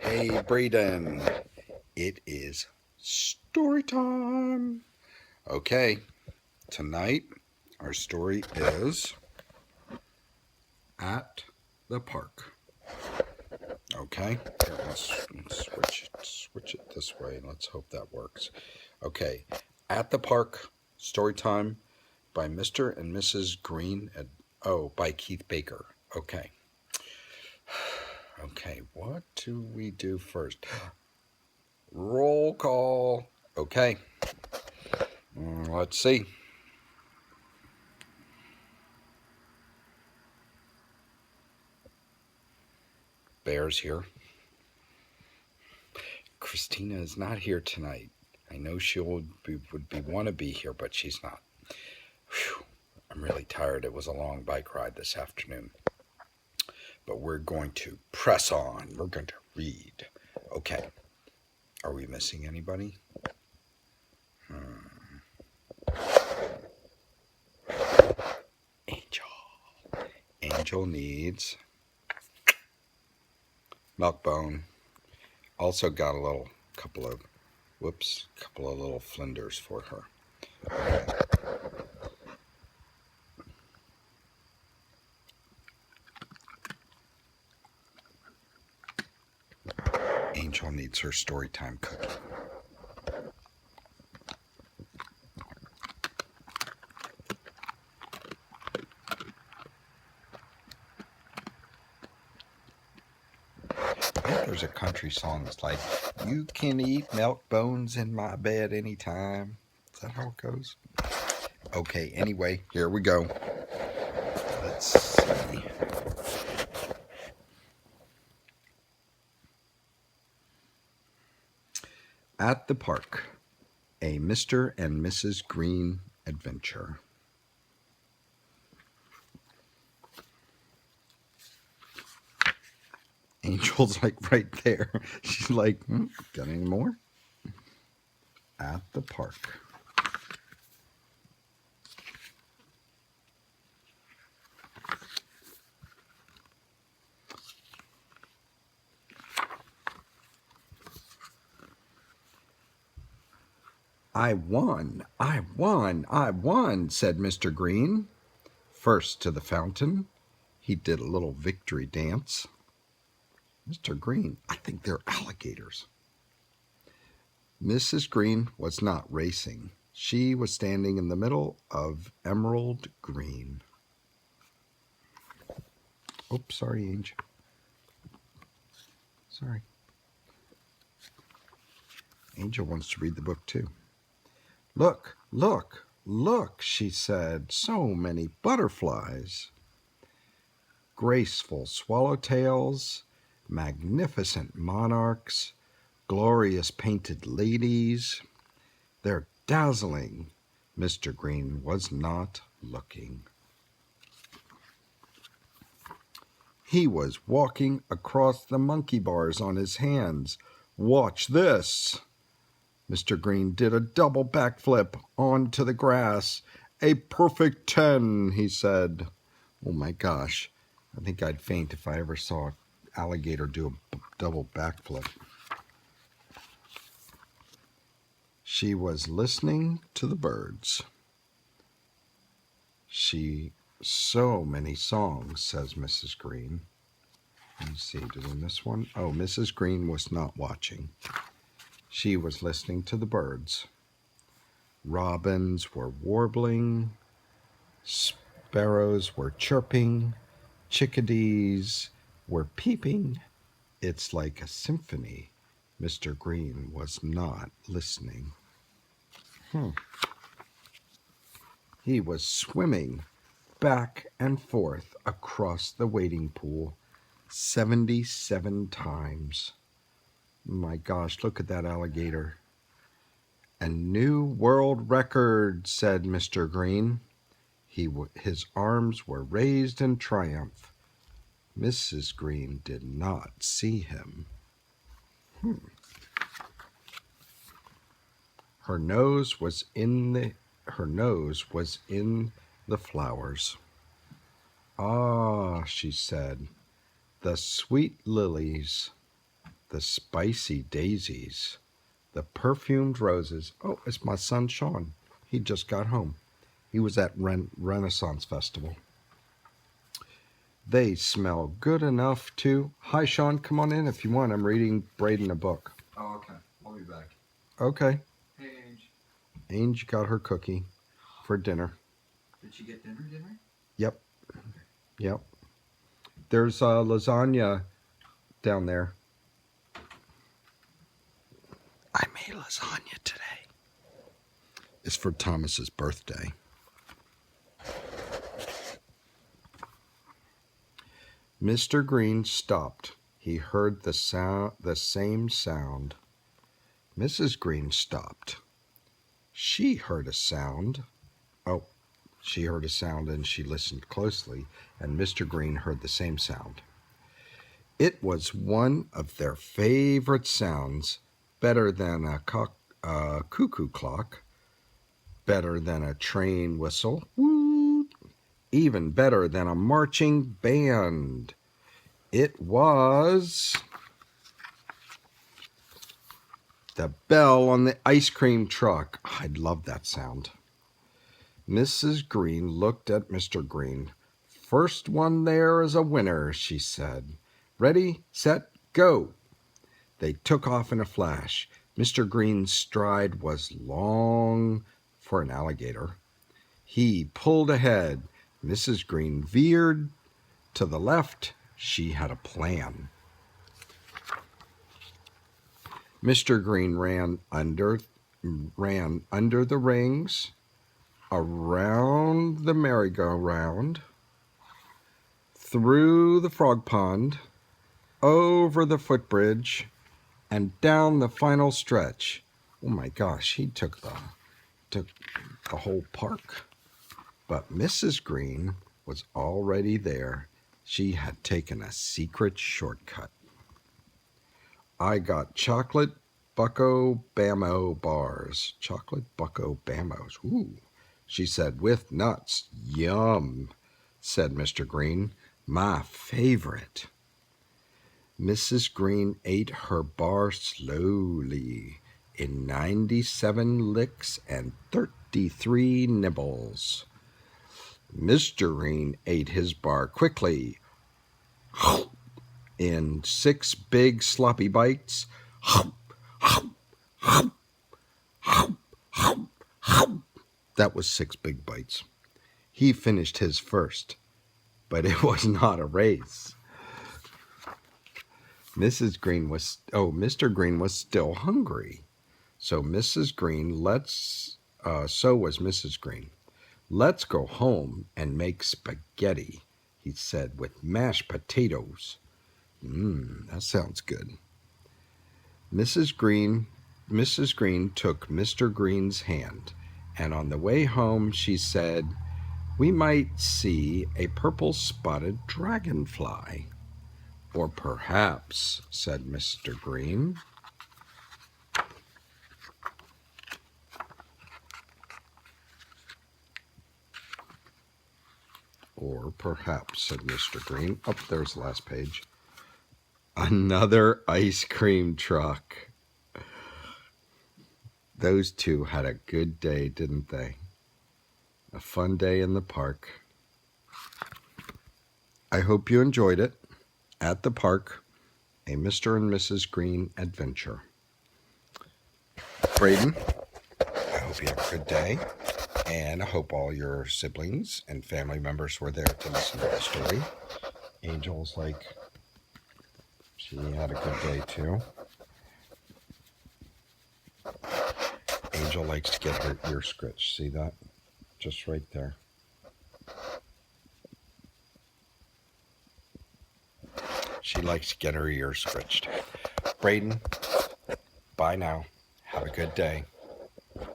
Hey, Braden, it is story time. Okay, tonight our story is At the Park. Okay, here, let's switch it this way. Let's hope that works. Okay, At the Park, story time by Mr. and Mrs. Green. By Keith Baker. Okay. Okay, what do we do first? Roll call. Okay. Let's see. Bear's here. Christina is not here tonight. I know she would want to be here, but she's not. Whew. I'm really tired. It was a long bike ride this afternoon. But we're going to press on. We're going to read. Okay. Are we missing anybody? Angel needs Milkbone. Also got a couple of little flinders for her. Angel needs her story time cookie. There's a country song that's like, you can eat milk bones in my bed anytime. Is that how it goes? Okay, anyway, here we go. Let's see. At the Park, a Mr. and Mrs. Green adventure. Angel's like right there. She's like, got any more? At the Park. I won, said Mr. Green. First to the fountain, he did a little victory dance. Mr. Green, I think they're alligators. Mrs. Green was not racing. She was standing in the middle of emerald green. Oops, sorry, Angel. Sorry. Angel wants to read the book too. Look, look, look, she said. So many butterflies. Graceful swallowtails, magnificent monarchs, glorious painted ladies. They're dazzling. Mr. Green was not looking. He was walking across the monkey bars on his hands. Watch this. Mr. Green did a double backflip onto the grass. A perfect 10, he said. Oh my gosh. I think I'd faint if I ever saw an alligator do a double backflip. She was listening to the birds. So many songs, says Mrs. Green. Let me see, did I miss one? Oh, Mrs. Green was not watching. She was listening to the birds. Robins were warbling. Sparrows were chirping. Chickadees were peeping. It's like a symphony. Mr. Green was not listening. He was swimming back and forth across the wading pool 77 times. My gosh, look at that alligator. A new world record, said Mr. Green. His arms were raised in triumph. Mrs. Green did not see him. Her nose was in the flowers. Ah, she said, the sweet lilies. the spicy daisies, the perfumed roses. Oh, it's my son Sean. He just got home. He was at Renaissance Festival. They smell good enough to... Hi, Sean. Come on in if you want. I'm reading Braden a book. Oh, okay. I'll be back. Okay. Hey, Ange. Ange got her cookie for dinner. Did she get dinner? Yep. Okay. Yep. There's lasagna down there. I made lasagna today. It's for Thomas's birthday. Mr. Green stopped. He heard the same sound. Mrs. Green stopped. She heard a sound. Oh, she heard a sound and she listened closely, and Mr. Green heard the same sound. It was one of their favorite sounds, better than a cuckoo clock, better than a train whistle, woo, even better than a marching band. It was the bell on the ice cream truck. I love that sound. Mrs. Green looked at Mr. Green. First one there is a winner, she said. Ready, set, go. They took off in a flash. Mr. Green's stride was long for an alligator. He pulled ahead. Mrs. Green veered to the left. She had a plan. Mr. Green ran under the rings, around the merry-go-round, through the frog pond, over the footbridge, and down the final stretch. Oh my gosh, he took the whole park. But Mrs. Green was already there. She had taken a secret shortcut. I got chocolate Bucko Bammo bars. Chocolate Bucko Bammos. Ooh, she said, with nuts. Yum, said Mr. Green. My favorite. Mrs. Green ate her bar slowly, in 97 licks and 33 nibbles. Mr. Green ate his bar quickly, in 6 big sloppy bites. That was 6 big bites. He finished his first, but it was not a race. Mr. Green was still hungry. So was Mrs. Green. Let's go home and make spaghetti, he said, with mashed potatoes. That sounds good. Mrs. Green took Mr. Green's hand, and on the way home she said, we might see a purple-spotted dragonfly. Or perhaps, said Mr. Green. Or perhaps, said Mr. Green. Oh, there's the last page. Another ice cream truck. Those two had a good day, didn't they? A fun day in the park. I hope you enjoyed it. At the park, a Mr. and Mrs. Green adventure. Braden, I hope you had a good day, and I hope all your siblings and family members were there to listen to the story. Angel's like, she had a good day too. Angel likes to get her ear scratched. See that? Just right there. She likes to get her ears scratched. Braden, bye now. Have a good day.